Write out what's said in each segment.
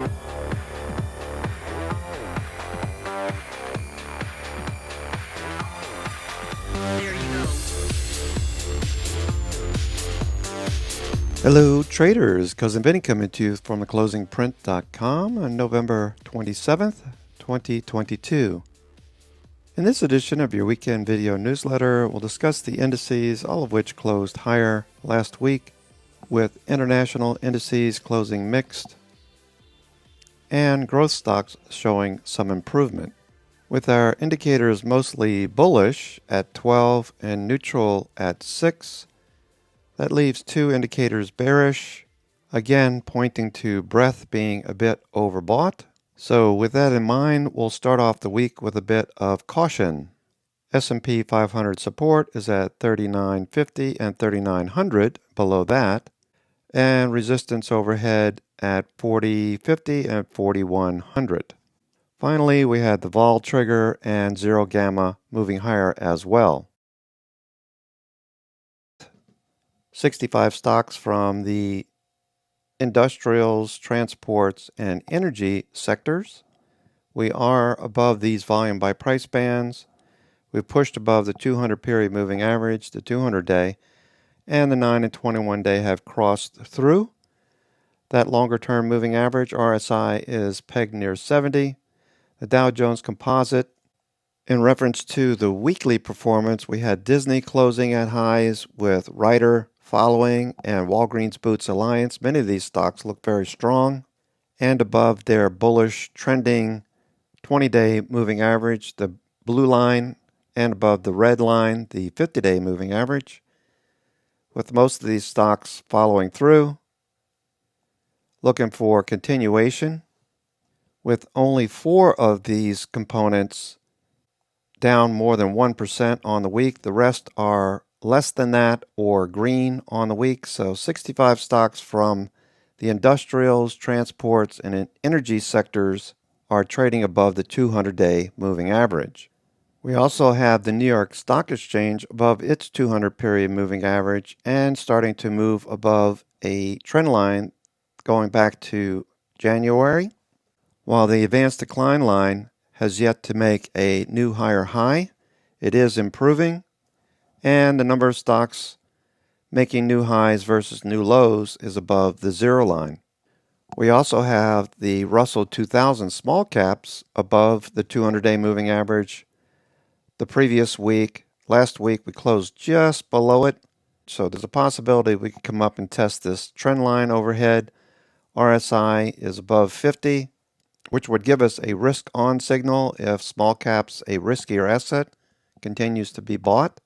There you go. Hello, traders. Cousin Vinny coming to you from theclosingprint.com on November 27th, 2022. In this edition of your weekend video newsletter, we'll discuss the indices, all of which closed higher last week, with international indices closing mixed and growth stocks showing some improvement. With our indicators mostly bullish at 12 and neutral at 6, that leaves two indicators bearish, again pointing to breadth being a bit overbought. So with that in mind, we'll start off the week with a bit of caution. S&P 500 support is at 3950 and 3900 below that, and resistance overhead at 4050 and 4100. Finally, we had the vol trigger and zero gamma moving higher as well. 65 stocks from the industrials, transports, and energy sectors. We are above these volume by price bands. We've pushed above the 200 period moving average, the 200 day, and the 9 and 21 day have crossed through. That longer term moving average, RSI, is pegged near 70. The Dow Jones Composite, in reference to the weekly performance, we had Disney closing at highs with Ryder following and Walgreens Boots Alliance. Many of these stocks look very strong and above their bullish trending 20-day moving average, the blue line, and above the red line, the 50-day moving average, with most of these stocks following through, looking for continuation, with only 4 of these components down more than 1% on the week. The rest are less than that or green on the week. So 65 stocks from the industrials, transports, and energy sectors are trading above the 200-day moving average. We also have the New York Stock Exchange above its 200 period moving average and starting to move above a trend line going back to January, while the advanced decline line has yet to make a new higher high. It is improving, and the number of stocks making new highs versus new lows is above the zero line. We also have the Russell 2000 small caps above the 200-day moving average. The previous week, last week, we closed just below it, so there's a possibility we could come up and test this trend line overhead. RSI is above 50, which would give us a risk-on signal if small caps, a riskier asset, continues to be bought,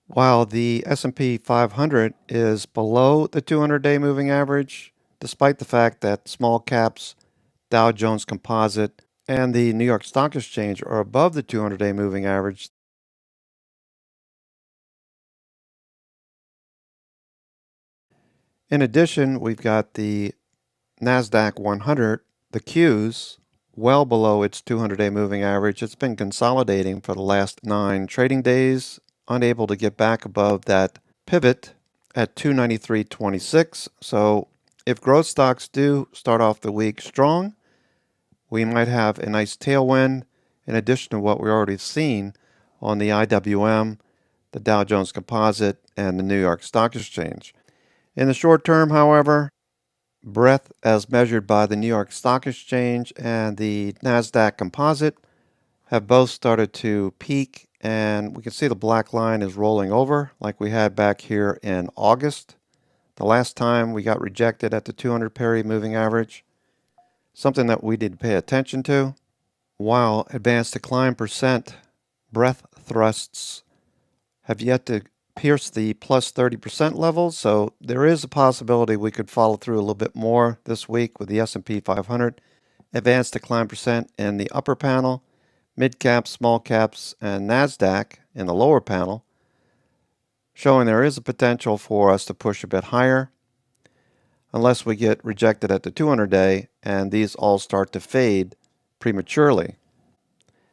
while the S&P 500 is below the 200-day moving average, despite the fact that small caps, Dow Jones Composite, and the New York Stock Exchange are above the 200-day moving average. In addition, we've got the NASDAQ 100, the Qs, well below its 200-day moving average. It's been consolidating for the last 9 trading days, unable to get back above that pivot at 293.26. So if growth stocks do start off the week strong, we might have a nice tailwind in addition to what we've already seen on the IWM, the Dow Jones Composite, and the New York Stock Exchange. In the short term, however, breadth as measured by the New York Stock Exchange and the NASDAQ Composite have both started to peak, and we can see the black line is rolling over like we had back here in August. The last time we got rejected at the 200 period moving average, something that we did pay attention to, while advanced decline percent breadth thrusts have yet to pierce the plus 30% level, so there is a possibility we could follow through a little bit more this week with the S&P 500. Advanced decline percent in the upper panel, mid caps, small caps, and NASDAQ in the lower panel, showing there is a potential for us to push a bit higher unless we get rejected at the 200-day and these all start to fade prematurely.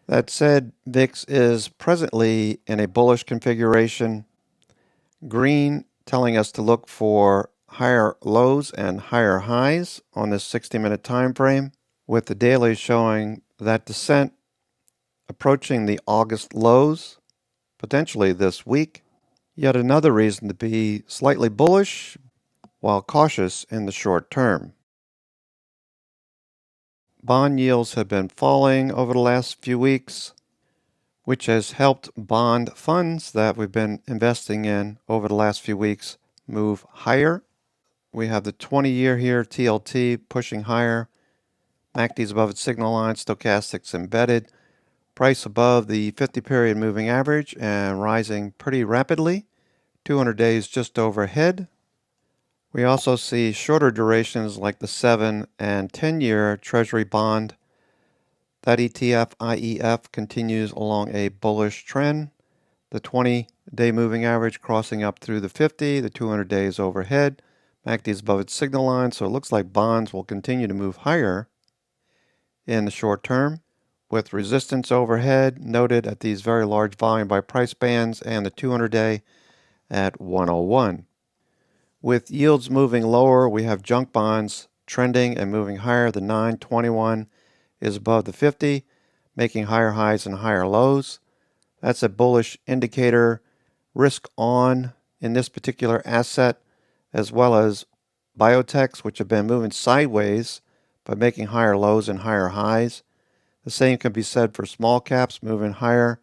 That said, VIX is presently in a bullish configuration. Green telling us to look for higher lows and higher highs on this 60-minute time frame, with the daily showing that descent approaching the August lows, potentially this week. Yet another reason to be slightly bullish while cautious in the short term. Bond yields have been falling over the last few weeks, which has helped bond funds that we've been investing in over the last few weeks move higher. We have the 20-year here, TLT, pushing higher. MACD's above its signal line, stochastics embedded. Price above the 50-period moving average and rising pretty rapidly. 200 days just overhead. We also see shorter durations like the 7 and 10-year Treasury bond. That ETF, IEF, continues along a bullish trend. The 20-day moving average crossing up through the 50, the 200 days overhead. MACD is above its signal line, so it looks like bonds will continue to move higher in the short term, with resistance overhead noted at these very large volume by price bands and the 200-day at 101. With yields moving lower, we have junk bonds trending and moving higher. The 921 is above the 50, making higher highs and higher lows. That's a bullish indicator. Risk on in this particular asset, as well as biotechs, which have been moving sideways but making higher lows and higher highs. The same can be said for small caps moving higher.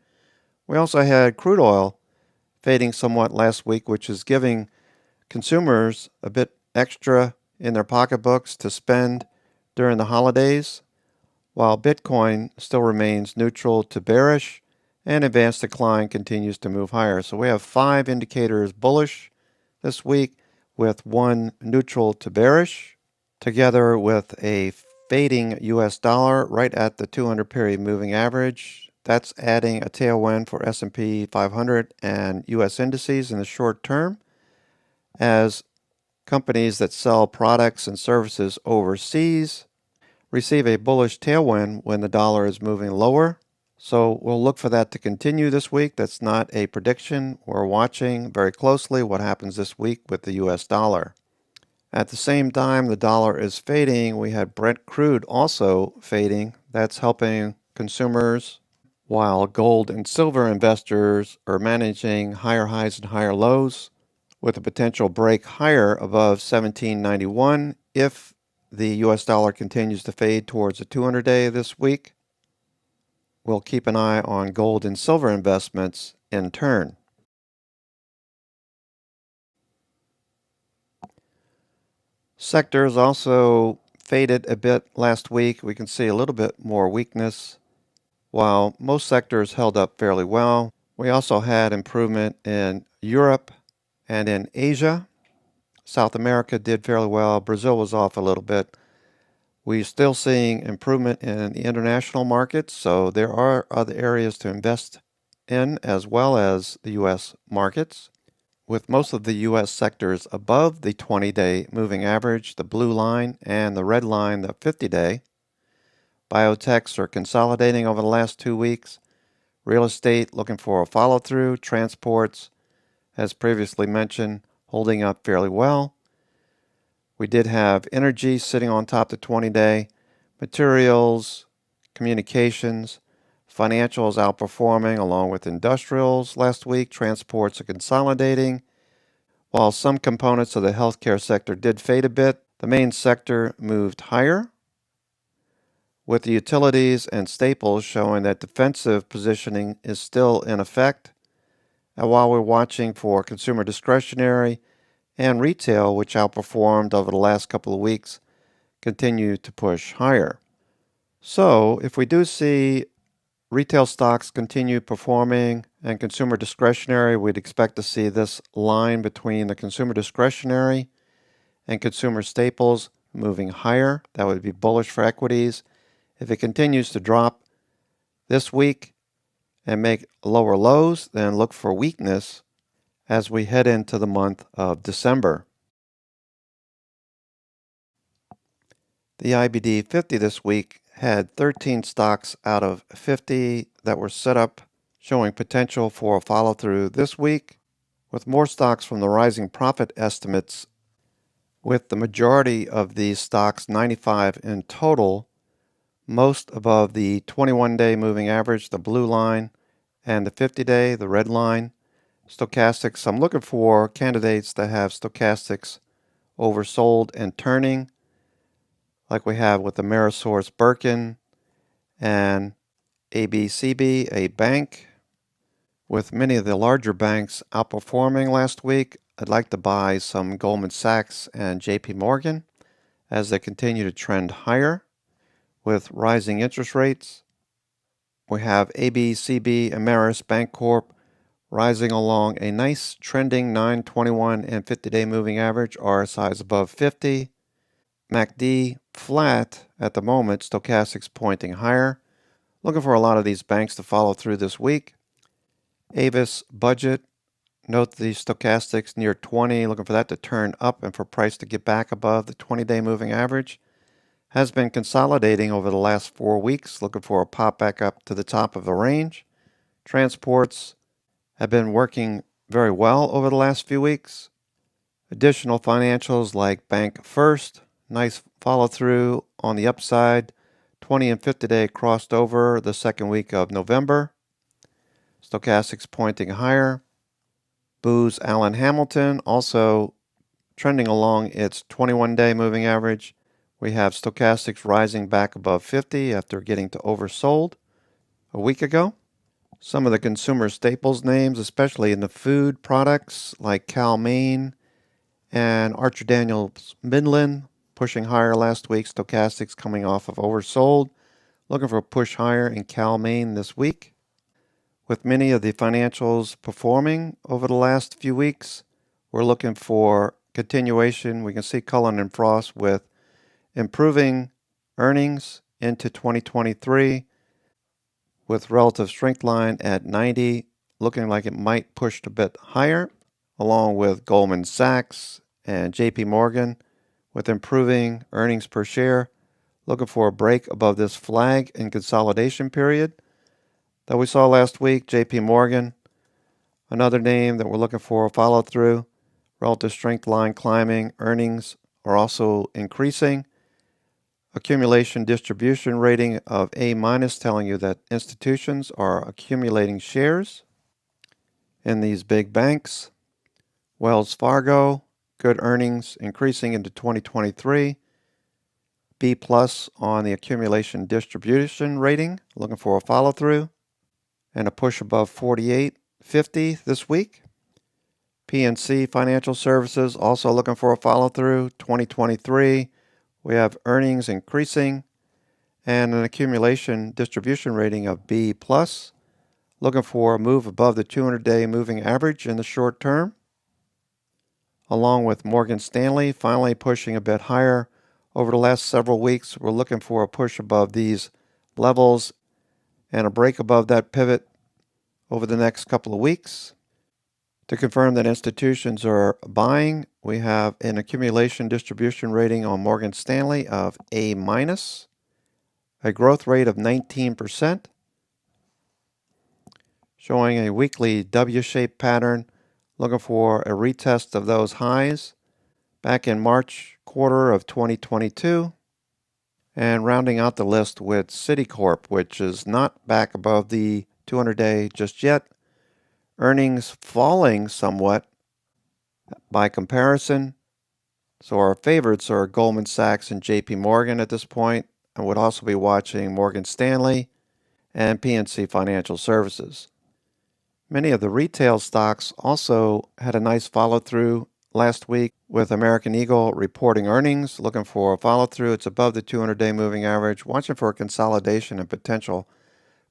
We also had crude oil fading somewhat last week, which is giving consumers a bit extra in their pocketbooks to spend during the holidays, while Bitcoin still remains neutral to bearish and advanced decline continues to move higher. So we have 5 indicators bullish this week with 1 neutral to bearish, together with a fading US dollar right at the 200-period moving average. That's adding a tailwind for S&P 500 and US indices in the short term, as companies that sell products and services overseas receive a bullish tailwind when the dollar is moving lower. So we'll look for that to continue this week. That's not a prediction. We're watching very closely what happens this week with the US dollar. At the same time the dollar is fading, we had Brent crude also fading. That's helping consumers, while gold and silver investors are managing higher highs and higher lows, with a potential break higher above 1791 if the US dollar continues to fade towards the 200-day this week. We'll keep an eye on gold and silver investments in turn. Sectors also faded a bit last week. We can see a little bit more weakness. While most sectors held up fairly well, we also had improvement in Europe and in Asia. South America did fairly well. Brazil was off a little bit. We're still seeing improvement in the international markets, so there are other areas to invest in as well as the U.S. markets, with most of the U.S. sectors above the 20-day moving average, the blue line, and the red line, the 50-day. Biotechs are consolidating over the last 2 weeks. Real estate looking for a follow-through. Transports, as previously mentioned, holding up fairly well. We did have energy sitting on top the 20-day, materials, communications, financials outperforming along with industrials last week. Transports are consolidating. While some components of the healthcare sector did fade a bit, the main sector moved higher, with the utilities and staples showing that defensive positioning is still in effect. And while we're watching for consumer discretionary and retail, which outperformed over the last couple of weeks, continue to push higher. So if we do see retail stocks continue performing and consumer discretionary, we'd expect to see this line between the consumer discretionary and consumer staples moving higher. That would be bullish for equities. If it continues to drop this week and make lower lows, then look for weakness as we head into the month of December. The IBD 50 this week had 13 stocks out of 50 that were set up, showing potential for a follow-through this week, with more stocks from the rising profit estimates with the majority of these stocks, 95 in total, most above the 21-day moving average, the blue line, and the 50-day, the red line. Stochastics, I'm looking for candidates that have stochastics oversold and turning, like we have with Amerisource Birkin and ABCB, a bank. With many of the larger banks outperforming last week, I'd like to buy some Goldman Sachs and JP Morgan as they continue to trend higher with rising interest rates. We have ABCB Ameris Bancorp rising along a nice trending 9, 21, and 50-day moving average. RSI is above 50. MACD flat at the moment, stochastics pointing higher. Looking for a lot of these banks to follow through this week. Avis Budget, note the stochastics near 20, looking for that to turn up and for price to get back above the 20-day moving average. Has been consolidating over the last 4 weeks, looking for a pop back up to the top of the range. Transports have been working very well over the last few weeks. Additional financials like Bank First, nice follow through on the upside. 20 and 50-day crossed over the second week of November. Stochastics pointing higher. Booz Allen Hamilton also trending along its 21-day moving average. We have stochastics rising back above 50 after getting to oversold a week ago. Some of the consumer staples names, especially in the food products like Cal-Maine and Archer Daniels Midland, pushing higher last week. Stochastics coming off of oversold. Looking for a push higher in Cal-Maine this week. With many of the financials performing over the last few weeks, we're looking for continuation. We can see Cullen and Frost with improving earnings into 2023 with relative strength line at 90, looking like it might push a bit higher, along with Goldman Sachs and JP Morgan with improving earnings per share, looking for a break above this flag in consolidation period that we saw last week. JP Morgan, another name that we're looking for a follow through. Relative strength line climbing, earnings are also increasing. Accumulation distribution rating of A-, telling you that institutions are accumulating shares in these big banks. Wells Fargo, good earnings increasing into 2023. B+ on the accumulation distribution rating, looking for a follow through and a push above 48.50 this week. PNC Financial Services also looking for a follow through 2023. We have earnings increasing and an accumulation distribution rating of B+, looking for a move above the 200-day moving average in the short term. Along with Morgan Stanley finally pushing a bit higher over the last several weeks. We're looking for a push above these levels and a break above that pivot over the next couple of weeks. To confirm that institutions are buying, we have an accumulation distribution rating on Morgan Stanley of A-, a growth rate of 19%, showing a weekly W-shaped pattern, looking for a retest of those highs back in March quarter of 2022. And rounding out the list with Citicorp, which is not back above the 200-day just yet. Earnings falling somewhat by comparison. So our favorites are Goldman Sachs and JP Morgan at this point. I would also be watching Morgan Stanley and PNC Financial Services. Many of the retail stocks also had a nice follow through last week with American Eagle reporting earnings, looking for a follow through. It's above the 200-day moving average, watching for a consolidation and potential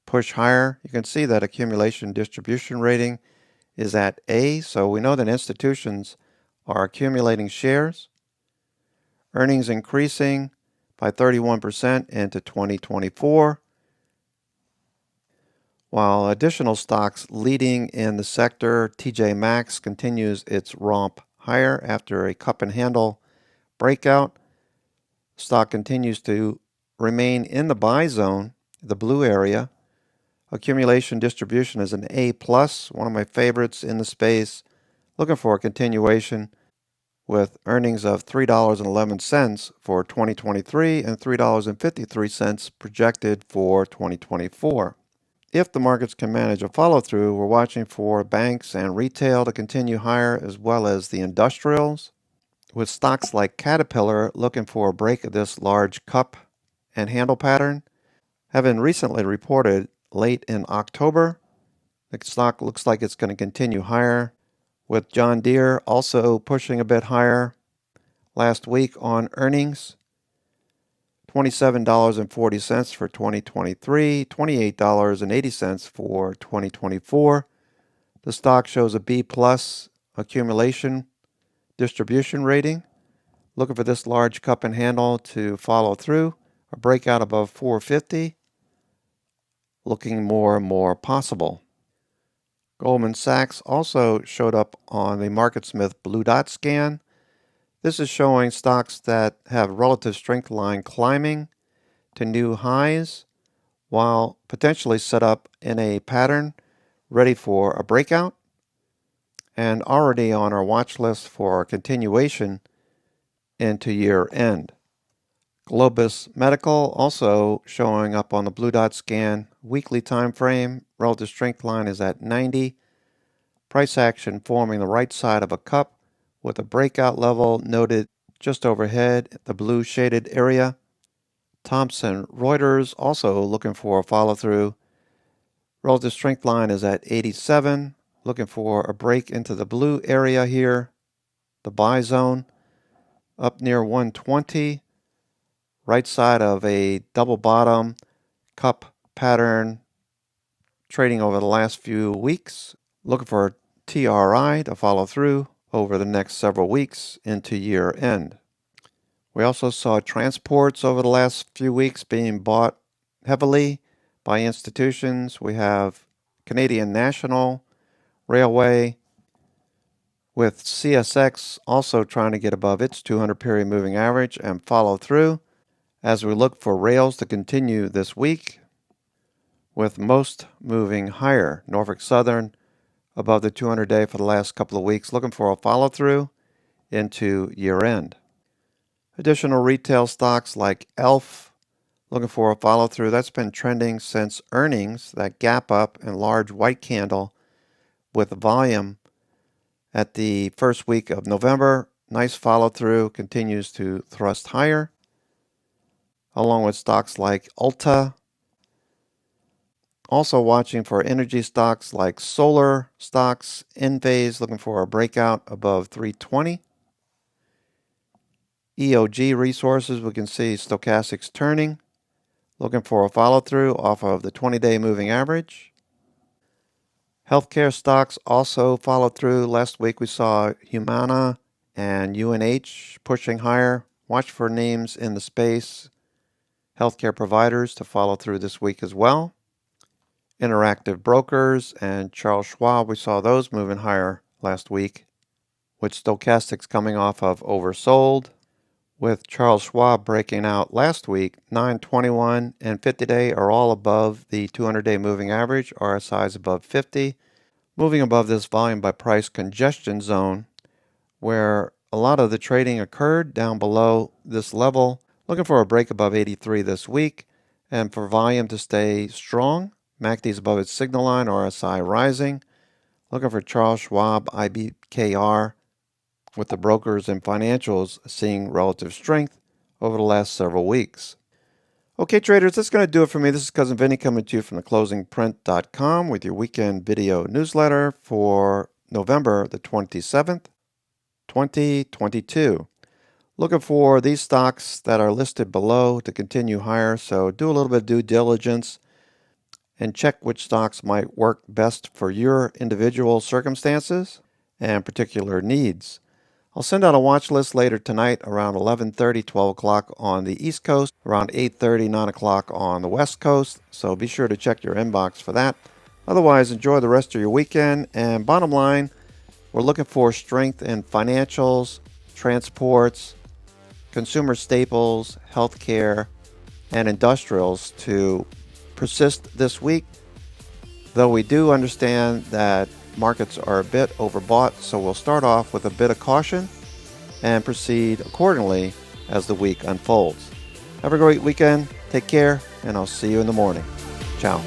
push higher. You can see that accumulation distribution rating is at A, so we know that institutions are accumulating shares. Earnings increasing by 31% into 2024, while additional stocks leading in the sector. TJ Maxx continues its romp higher after a cup and handle breakout. Stock continues to remain in the buy zone, the blue area. Accumulation distribution is an A+, one of my favorites in the space. Looking for a continuation with earnings of $3.11 for 2023 and $3.53 projected for 2024. If the markets can manage a follow-through, we're watching for banks and retail to continue higher, as well as the industrials, with stocks like Caterpillar looking for a break of this large cup and handle pattern. Having recently reported late in October, the stock looks like it's going to continue higher, with John Deere also pushing a bit higher last week on earnings. $27.40 for 2023, $28.80 for 2024. The stock shows a B plus accumulation distribution rating. Looking for this large cup and handle to follow through. A breakout above 450. Looking more and more possible. Goldman Sachs also showed up on the MarketSmith Blue Dot scan. This is showing stocks that have relative strength line climbing to new highs while potentially set up in a pattern ready for a breakout and already on our watch list for a continuation into year end. Globus Medical also showing up on the Blue Dot scan. Weekly time frame, relative strength line is at 90. Price action forming the right side of a cup with a breakout level noted just overhead, the blue shaded area. Thomson Reuters also looking for a follow through. Relative strength line is at 87. Looking for a break into the blue area here, the buy zone, up near 120. Right side of a double bottom cup pattern trading over the last few weeks. Looking for a TRI to follow through over the next several weeks into year end. We also saw transports over the last few weeks being bought heavily by institutions. We have Canadian National Railway, with CSX also trying to get above its 200 period moving average and follow through as we look for rails to continue this week, with most moving higher. Norfolk Southern above the 200-day for the last couple of weeks, looking for a follow-through into year-end. Additional retail stocks like ELF, looking for a follow-through. That's been trending since earnings, that gap up and large white candle with volume at the first week of November. Nice follow-through, continues to thrust higher, along with stocks like Ulta. Also watching for energy stocks like solar stocks. Enphase looking for a breakout above 320. EOG Resources, we can see stochastics turning, looking for a follow-through off of the 20-day moving average. Healthcare stocks also followed through. Last week we saw Humana and UNH pushing higher. Watch for names in the space, healthcare providers, to follow through this week as well. Interactive Brokers and Charles Schwab, we saw those moving higher last week, with stochastics coming off of oversold, with Charles Schwab breaking out last week. 921 and 50-day are all above the 200-day moving average. RSI is above 50, moving above this volume by price congestion zone, where a lot of the trading occurred down below this level. Looking for a break above 83 this week, and for volume to stay strong. MACD's above its signal line, RSI rising. Looking for Charles Schwab, IBKR, with the brokers and financials seeing relative strength over the last several weeks. Okay, traders, that's going to do it for me. This is Cousin Vinny coming to you from theclosingprint.com with your weekend video newsletter for November the 27th, 2022. Looking for these stocks that are listed below to continue higher, so do a little bit of due diligence and check which stocks might work best for your individual circumstances and particular needs. I'll send out a watch list later tonight around 11:30, 12 o'clock on the East Coast, around 8:30, 9 o'clock on the West Coast, so be sure to check your inbox for that. Otherwise, enjoy the rest of your weekend, and bottom line, we're looking for strength in financials, transports, consumer staples, healthcare, and industrials to persist this week, though we do understand that markets are a bit overbought, so we'll start off with a bit of caution and proceed accordingly as the week unfolds. Have a great weekend. Take care, and I'll see you in the morning. Ciao.